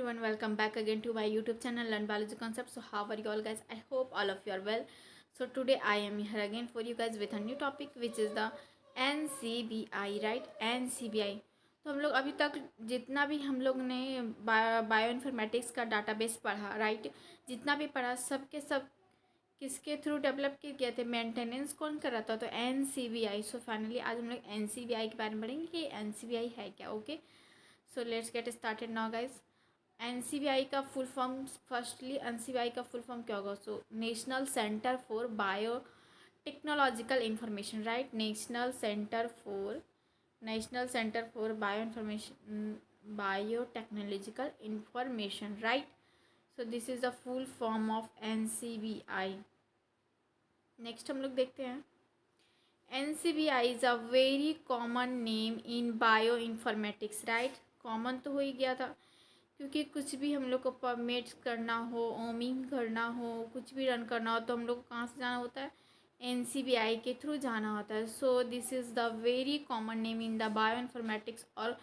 everyone, welcome back again to my YouTube channel Learn Biology Concepts. So how are you all guys? I hope all of you are well. So today I am here again for you guys with a new topic which is the NCBI, right? NCBI. तो हम लोग अभी तक जितना भी हम लोग ने बायो इन्फॉर्मेटिक्स का डाटाबेस पढ़ा, राइट, जितना भी पढ़ा सबके सब किसके थ्रू डेवलप किए थे, मेंटेनेंस कौन कर रहा था? तो NCBI. सो फाइनली आज हम लोग NCBI के बारे में पढ़ेंगे कि NCBI है क्या. Okay, so let's get started now guys. NCBI का फुल फॉर्म, फर्स्टली NCBI का फुल फॉर्म क्या होगा? So national center for bio technological information, right. National center for bio technological information, right. So this is the full form of NCBI. Next हम लोग देखते हैं. NCBI is a very common name in bio informatics, right. Common तो हो ही गया था क्योंकि कुछ भी हम लोग को परमिट करना हो, ओमिंग करना हो, कुछ भी रन करना हो तो हम लोग को कहाँ से जाना होता है? NCBI के थ्रू जाना होता है. So this is the very common name in the bio informatics और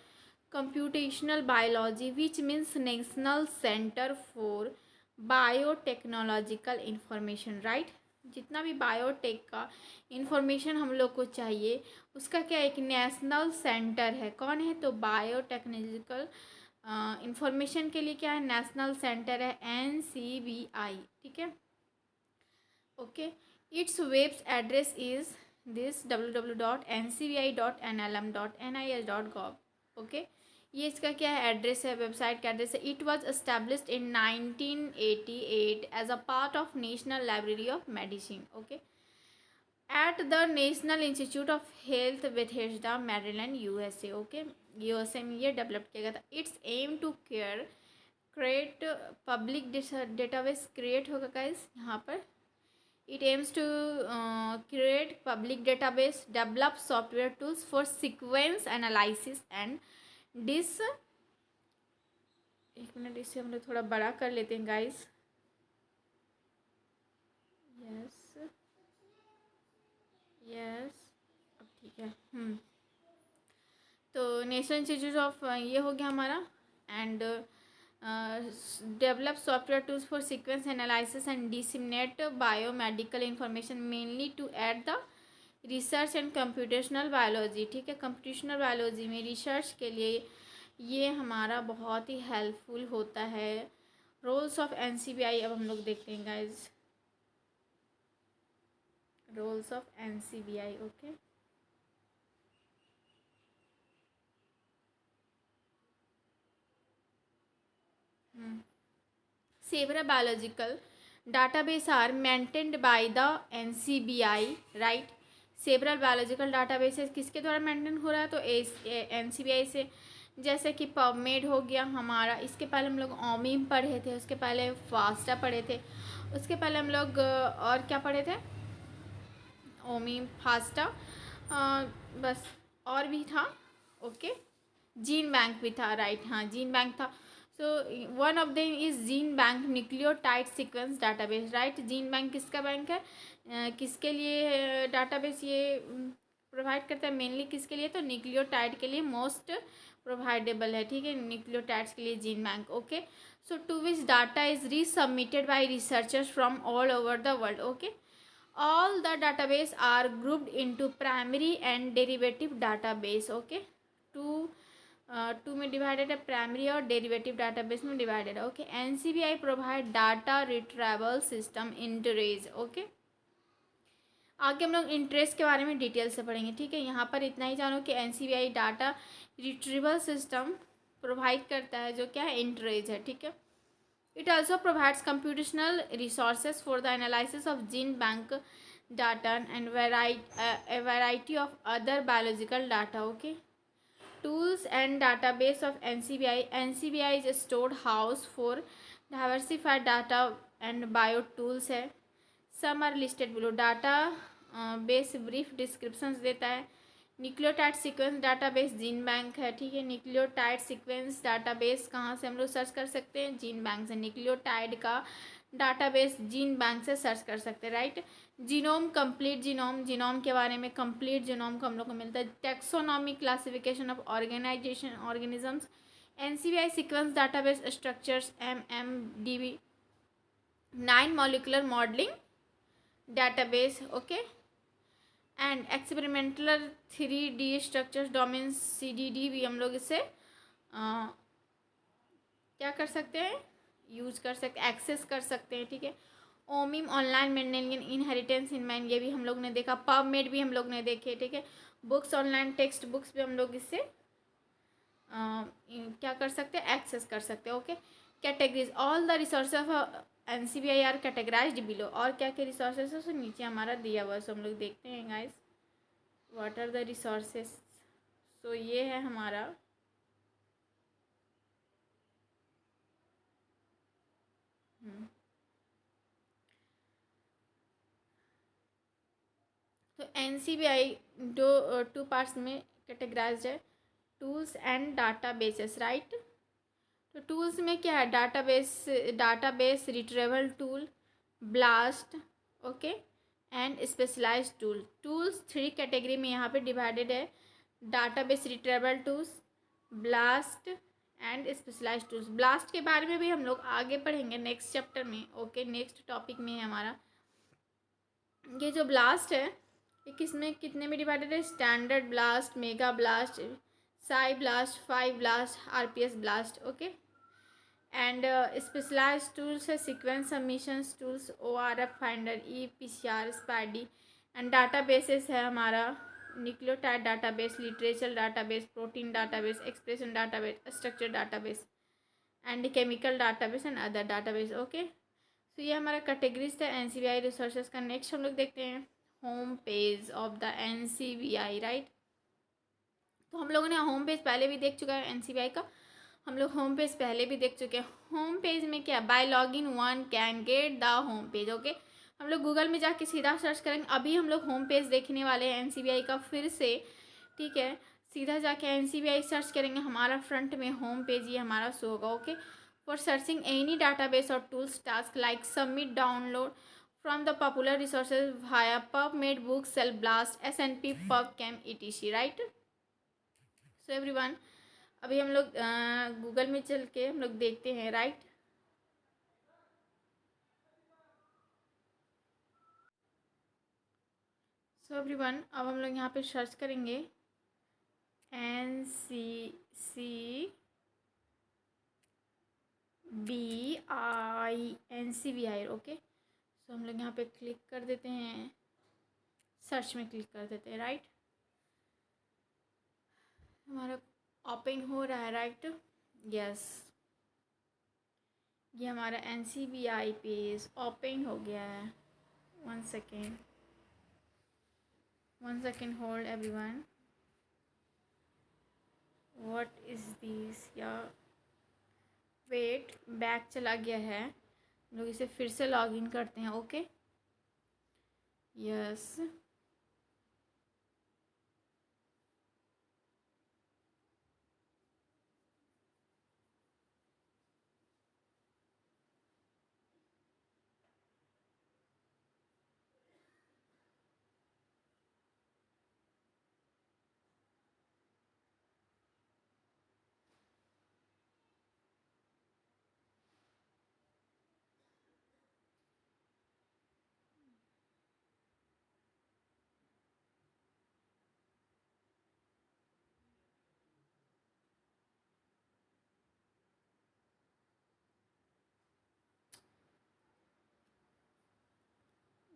computational biology which means national center for biotechnological information, right. जितना भी बायोटेक का इंफॉर्मेशन हम लोग को चाहिए उसका क्या एक नेशनल सेंटर है. कौन है? तो बायोटेक्नोलॉजिकल इंफॉर्मेशन के लिए क्या है? नेशनल सेंटर है NCBI, ठीक है. Okay, it's web address is this www.ncbi.nlm.nis.gov. Okay, ये इसका क्या है? एड्रेस है, वेबसाइट का एड्रेस है. It was established in 1988 as a part of National Library of Medicine. Okay, at the National Institute of Health Bethesda, Maryland, USA. Okay, USA में ये develop किया गया था. It's aim to create public database create होगा guys यहाँ पर. It aims to create public database, develop software tools for sequence analysis and डिस. एक मिनट, इसे हम लोग थोड़ा बड़ा कर लेते हैं गाइस. यस, अब ठीक है. तो नेशनल इंस्टीट्यूट ऑफ ये हो गया हमारा. And develop software tools for sequence analysis and disseminate biomedical information mainly to aid the research and computational biology, ठीक है. कंप्यूटेशनल बायोलॉजी में रिसर्च के लिए ये हमारा बहुत ही हेल्पफुल होता है. रोल्स ऑफ NCBI अब हम लोग देखते हैं guys. Roles of NCBI. Okay, several biological database are maintained by the NCBI, right. several biological databases किसके द्वारा मेंटेन हो रहा है? तो NCBI से. जैसे कि पबमेड हो गया हमारा, इसके पहले हम लोग ओमिम पढ़े थे, उसके पहले फास्टा पढ़े थे, उसके पहले हम लोग और क्या पढ़े थे? ओमिम, फास्टा, बस और भी था. ओके, जीन बैंक भी था, राइट. हाँ, जीन बैंक था. So one of them is gene bank nucleotide sequence database, right. Gene bank किसका बैंक है? किसके लिए डाटाबेस ये प्रोवाइड करता है? मेनली किसके लिए? तो न्यूक्लियोटाइड के लिए मोस्ट प्रोवाइडेबल है, ठीक है. न्यूक्लियोटाइड्स के लिए gene bank. Okay, so to which data is resubmitted by researchers from all over the world. Okay, all the database are grouped into primary and derivative database. okay, two में divided है, primary और derivative database में divided है. okay, NCBI provide data retrieval system interface. okay, आगे हम लोग interest के बारे में डिटेल से पढ़ेंगे, ठीक है. यहाँ पर इतना ही जानो कि NCBI data retrieval system provide करता है जो क्या है? इंटरेज है, ठीक है. It also provides computational resources for the analysis of gene bank data and a variety of other biological data. Okay, tools and database of NCBI. NCBI is a stored house for diversified data and bio tools है. Some are listed below. Data base brief descriptions देता है. Nucleotide sequence database gene bank है, ठीक है. Nucleotide sequence database कहाँ से हम लोग सर्च कर सकते हैं? जीन बैंक से. न्यूक्लियोटाइड का डाटाबेस जीन बैंक से सर्च कर सकते हैं, right. Genome, complete genome, genome के बारे में कंप्लीट जीनोम को हम लोग को मिलता है. Taxonomy, classification of organisms NCBI sequence database structures MMDB 9 molecular modeling database, okay, and experimental 3D structures domain CDD भी हम लोग इससे क्या कर सकते हैं, यूज कर सकते, एक्सेस कर सकते हैं, ठीक है। OMIM online mendelian inheritance in man, ये भी हम लोग ने देखा। पबमेड भी हम लोग ने देखे, ठीक है। बुक्स ऑनलाइन टेक्स्ट बुक्स भी हम लोग इससे क्या कर सकते हैं, एक्सेस कर सकते हैं, okay. Categories, all the resources of NCBI are categorized below, और क्या क्या रिसोर्सेज है उससे नीचे हमारा दिया हुआ है, सो हम लोग देखते हैं guys what are the resources. So ये है हमारा तो NCBI दो टू पार्ट्स में कैटेगराइज्ड है, tools and data bases, right. तो टूल्स में क्या है, database retrieval tool, blast, okay, and specialized tool. Tools 3 category में यहाँ पे डिवाइडेड है, database retrieval tools, blast and specialized tools. Blast के बारे में भी हम लोग आगे पढ़ेंगे नेक्स्ट चैप्टर में, ओके, नेक्स्ट टॉपिक में है हमारा। ये जो ब्लास्ट है ये किसमें कितने में डिवाइडेड है, standard blast, mega blast, psi blast, 5 blast, RPS blast, okay. And specialized tools है sequence submissions tools, ORF finder, EPCR, स्पैडी। एंड डाटा बेसेस है हमारा nucleotide database, literature database, protein database, expression database, structure database and chemical database and other database, okay. तो ये हमारा categories था NCBI resources का। Next हम लोग देखते हैं home page of the NCBI, right. तो हम लोगों ने होम पेज पहले भी देख चुका है NCBI का, हम लोग होम पेज पहले भी देख चुके हैं। होम पेज में क्या, by login one can get the home page, okay. हम लोग गूगल में जाके सीधा सर्च करेंगे, अभी हम लोग होम पेज देखने वाले हैं NCBI का फिर से, ठीक है। सीधा जाके NCBI सर्च करेंगे, हमारा फ्रंट में होम पेज ये हमारा शो होगा, okay. For searching any database और tools task like submit, download from the popular resources via PubMed, book shelf, blast, SNP, PubChem, ETC, right. So everyone अभी हम लोग गूगल में चल के हम लोग देखते हैं, राइट। सो एवरीवन अब हम लोग यहाँ पे सर्च करेंगे NCBI, ओके। सो हम लोग यहाँ पे क्लिक कर देते हैं, सर्च में क्लिक कर देते हैं, राइट। हमारा ओपन हो रहा है, राइट, यस। ये हमारा NCBI पेज ओपन हो गया है। One second hold everyone, what is this, या वेट, बैक चला गया है, हम लोग इसे फिर से लॉगिन करते हैं, okay, yes.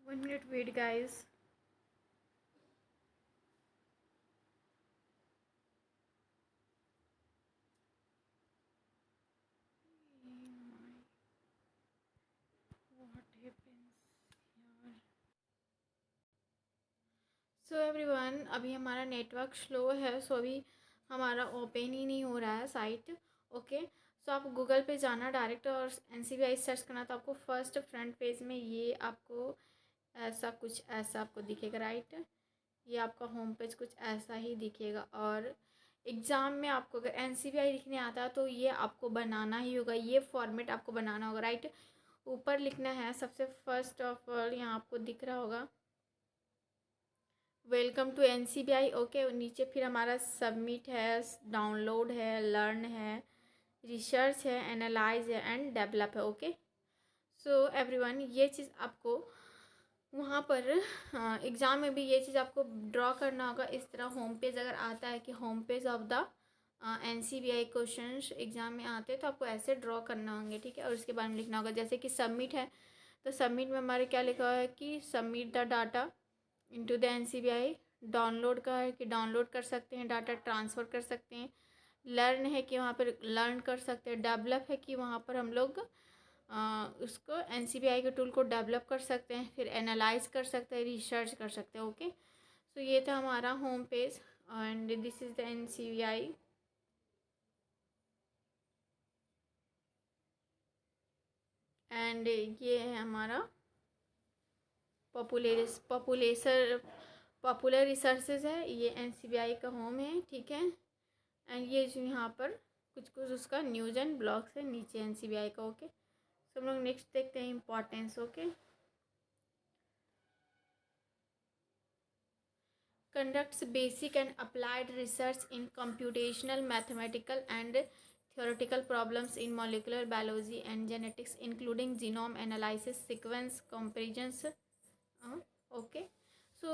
1 minute wait guys. What happens यार। सो एवरीवन अभी हमारा नेटवर्क स्लो है, सो अभी हमारा ओपन ही नहीं हो रहा है साइट, ओके। सो आप गूगल पे जाना डायरेक्ट और NCBI सर्च करना, तो आपको फर्स्ट फ्रंट पेज में ये आपको ऐसा आपको दिखेगा, राइट। ये आपका होम पेज कुछ ऐसा ही दिखेगा। और एग्ज़ाम में आपको अगर NCBI लिखने आता है तो ये आपको बनाना ही होगा, ये फॉर्मेट आपको बनाना होगा, राइट। ऊपर लिखना है सबसे फर्स्ट ऑफ ऑल, यहाँ आपको दिख रहा होगा वेलकम टू NCBI, ओके। नीचे फिर हमारा सबमिट है, डाउनलोड है, लर्न है, रिसर्च है, एनालाइज है एंड डेवलप है। ओके, सो एवरीवन ये चीज़ आपको वहाँ पर एग्ज़ाम में भी ये चीज़ आपको ड्रॉ करना होगा। इस तरह होम पेज अगर आता है कि home page of the NCBI questions exam में आते हैं तो आपको ऐसे ड्रॉ करना होंगे, ठीक है। और उसके बारे में लिखना होगा, जैसे कि सबमिट है तो सबमिट में हमारे क्या लिखा हुआ है कि submit the data into the NCBI। Download का है कि डाउनलोड कर सकते हैं, डाटा ट्रांसफ़र कर सकते हैं। लर्न है कि वहाँ पर लर्न कर सकते हैं। डेवलप है कि वहाँ पर हम लोग उसको NCBI के टूल को डेवलप कर सकते हैं। फिर एनालाइज कर सकते हैं, रिसर्च कर सकते हैं। ओके, सो ये था हमारा home page and this is the NCBI। And ये है हमारा पॉपुलर रिसर्चेज है, ये NCBI का होम है, ठीक है। एंड ये जो यहाँ पर कुछ कुछ उसका न्यूज़ एंड ब्लॉग्स है नीचे NCBI का। ओके, तो हम लोग नेक्स्ट देखते हैं importance. Okay, conducts basic and applied research in computational, mathematical and theoretical problems in molecular biology and genetics, including genome analysis, sequence comparisons। Okay, so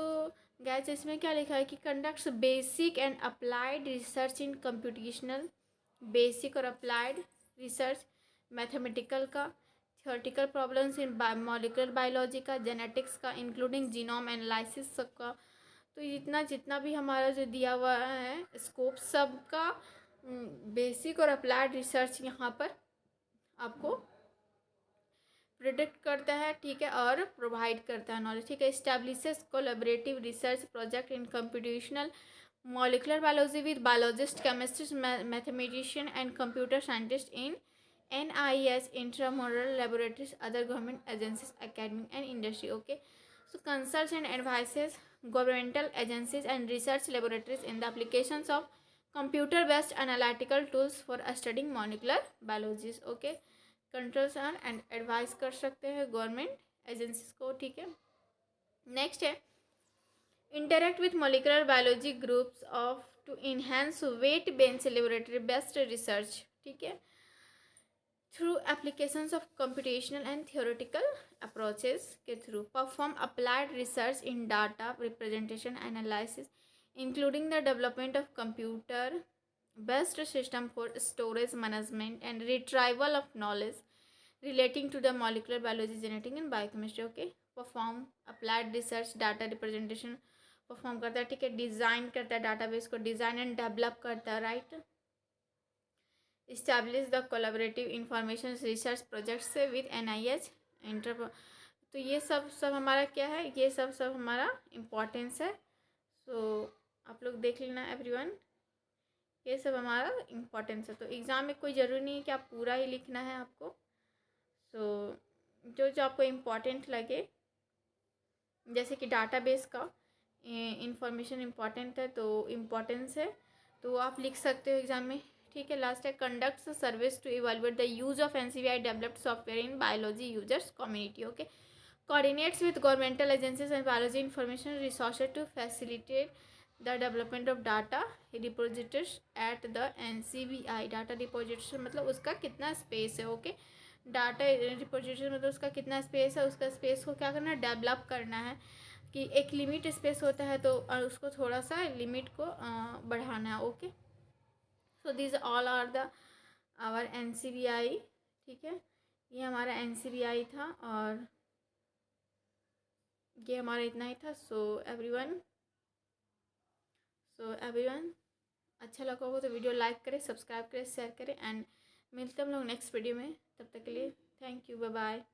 gas इसमें क्या लिखा है कि conducts basic and applied research in computational, basic और applied research mathematical का, theoretical problems in molecular biology का, genetics का, including genome analysis सबका। तो जितना जितना भी हमारा जो दिया हुआ है स्कोप सबका बेसिक और अप्लाइड रिसर्च यहाँ पर आपको प्रिडिक्ट करता है, ठीक है, और प्रोवाइड करता है नॉलेज, ठीक है। Establishes collaborative research project in computational molecular biology with biologist, केमिस्ट्रिस्ट, mathematician and computer scientist in NIS intramural laboratories, other government agencies, academic and industry। Okay, so consults and advises governmental agencies and research laboratories in the applications of computer based analytical tools for studying molecular biologies। Okay, controls and advice कर सकते हैं government agencies को, ठीक है। Next है interact with molecular biology groups of to enhance wet bench laboratory based research, ठीक है, through applications of computational and theoretical approaches के through perform applied research in data representation analysis, including the development of computer based system for storage management and retrieval of knowledge relating to the molecular biology, genetic and biochemistry। Okay, perform applied research, data representation perform करता है, ठीक है। Design करता है database को, design and develop करता है, right. Establish the collaborative information research project से विद NIH इंटर। तो ये सब हमारा क्या है, ये सब हमारा इम्पोर्टेंस है। सो आप लोग देख लेना एवरीवन, ये सब हमारा इम्पोर्टेंस है। तो एग्ज़ाम में कोई ज़रूरी नहीं है कि आप पूरा ही लिखना है आपको। सो जो जो आपको इम्पोर्टेंट लगे, जैसे कि डाटाबेस का इंफॉर्मेशन इम्पॉर्टेंट है तो इम्पोर्टेंस है तो आप लिख सकते हो एग्ज़ाम में, ठीक है। लास्ट है conducts service to evaluate the use of NCBI developed software in biology users community. Okay, coordinates with governmental agencies and biology information resources to facilitate the development of data repositories at the NCBI। Data repository मतलब उसका कितना space है, okay. Data repository मतलब उसका कितना space है, उसका space को क्या करना है, डेवलप करना है। कि एक लिमिट स्पेस होता है तो उसको थोड़ा सा लिमिट को बढ़ाना है। Okay, so this all are the our NCBI, ठीक है। ये हमारा NCBI था और ये हमारा इतना ही था। सो एवरीवन अच्छा लगा हो तो वीडियो लाइक करें, सब्सक्राइब करें, शेयर करें एंड मिलते हैं हम लोग नेक्स्ट वीडियो में। तब तक के लिए थैंक यू, बाय बाय।